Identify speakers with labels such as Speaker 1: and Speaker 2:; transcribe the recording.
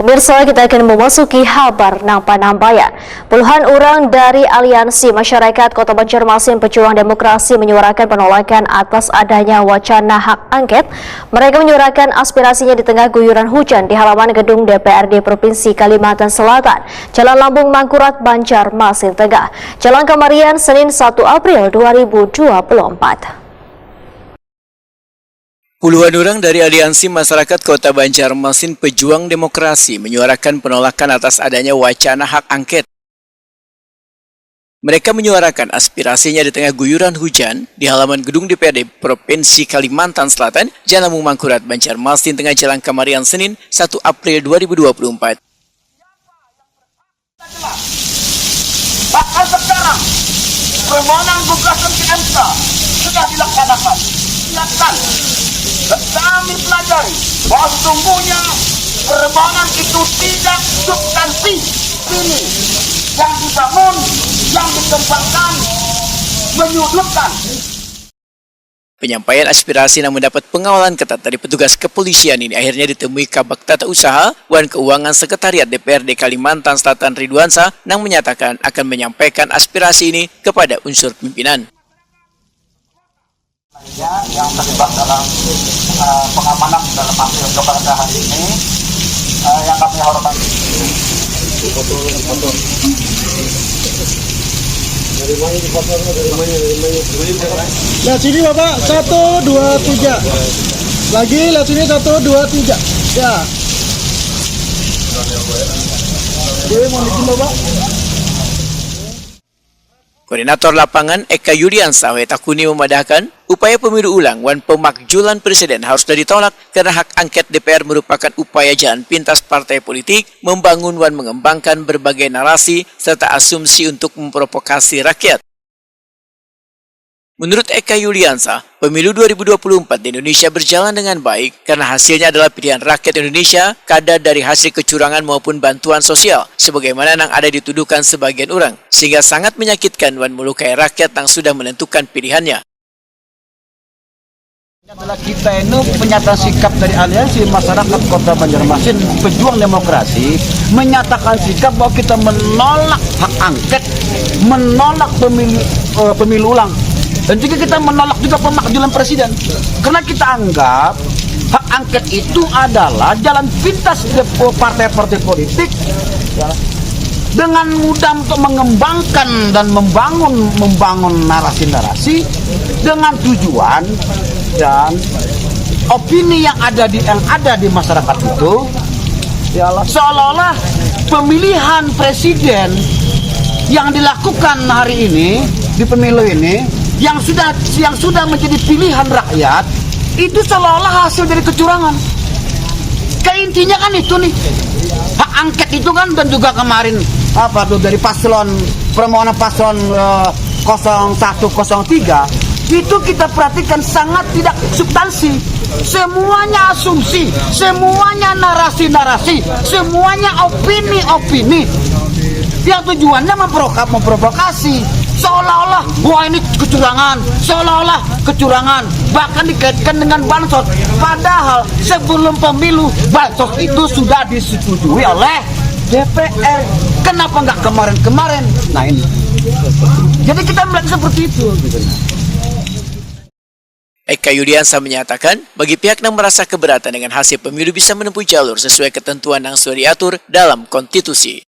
Speaker 1: Pemirsa, kita akan memasuki kabar nang panambayan. Puluhan orang dari Aliansi Masyarakat Kota Banjarmasin Pejuang Demokrasi menyuarakan penolakan atas adanya wacana hak angket. Mereka menyuarakan aspirasinya di tengah guyuran hujan di halaman gedung DPRD Provinsi Kalimantan Selatan, Jalan Lambung Mangkurat, Banjarmasin Tengah. Jalan Kamarian, Senin 1 April 2024.
Speaker 2: Puluhan orang dari Aliansi Masyarakat Kota Banjarmasin Pejuang Demokrasi menyuarakan penolakan atas adanya wacana hak angket. Mereka menyuarakan aspirasinya di tengah guyuran hujan di halaman gedung DPRD Provinsi Kalimantan Selatan, Jalan Lambung Mangkurat, Banjarmasin Tengah, Jalan Kamarian, Senin 1 April 2024.
Speaker 3: Bahkan sekarang, permohonan gugatan ke MK sudah dilaksanakan. Silakan. Kami pelajari bahwa sesungguhnya permohonan itu tidak substansi. Ini yang dibangun, yang dikembangkan, menyudutkan.
Speaker 2: Penyampaian aspirasi yang mendapat pengawalan ketat dari petugas kepolisian ini akhirnya ditemui Kabak Tata Usaha Wan Keuangan Sekretariat DPRD Kalimantan Selatan Ridwansa yang menyatakan akan menyampaikan aspirasi ini kepada unsur pimpinan.
Speaker 3: Yang terlibat dalam pengamanan dalam akhir kepada hari ini yang kami hormati.
Speaker 4: Lihat sini Bapak, 1, 2, 3. Lagi, lihat sini 1, 2, 3. Ya. Oke, mohon izin Bapak.
Speaker 2: Koordinator Lapangan Eka Yuliansa Wetakuni memadahkan upaya pemilu ulang wan pemakjulan presiden harus ditolak karena hak angket DPR merupakan upaya jalan pintas partai politik membangun wan mengembangkan berbagai narasi serta asumsi untuk memprovokasi rakyat. Menurut Eka Yuliansa, pemilu 2024 di Indonesia berjalan dengan baik karena hasilnya adalah pilihan rakyat Indonesia kadar dari hasil kecurangan maupun bantuan sosial, sebagaimana yang ada dituduhkan sebagian orang, sehingga sangat menyakitkan dan melukai rakyat yang sudah menentukan pilihannya.
Speaker 3: Adalah kita ini pernyataan sikap dari Aliansi Masyarakat Kota Banjarmasin Pejuang Demokrasi menyatakan sikap bahwa kita menolak hak angket, menolak pemilu ulang. Dan juga kita menolak juga pemakjulan presiden. Karena kita anggap hak angket itu adalah jalan pintas partai-partai politik dengan mudah untuk mengembangkan dan membangun narasi-narasi dengan tujuan dan opini yang ada di masyarakat itu seolah-olah pemilihan presiden yang dilakukan hari ini di pemilu ini yang sudah menjadi pilihan rakyat itu seolah-olah hasil dari kecurangan. Intinya kan itu nih, hak angket itu kan, dan juga kemarin dari permohonan paslon 0103 itu kita perhatikan sangat tidak substansi. Semuanya asumsi, semuanya narasi-narasi, semuanya opini-opini yang tujuannya memprovokasi. Seolah-olah, wah ini kecurangan, bahkan dikaitkan dengan bansos. Padahal sebelum pemilu, bansos itu sudah disetujui oleh DPR. Kenapa nggak kemarin-kemarin? Nah ini. Jadi kita melihat seperti itu.
Speaker 2: Eka Yuliansa menyatakan, bagi pihak yang merasa keberatan dengan hasil pemilu bisa menempuh jalur sesuai ketentuan yang sudah diatur dalam konstitusi.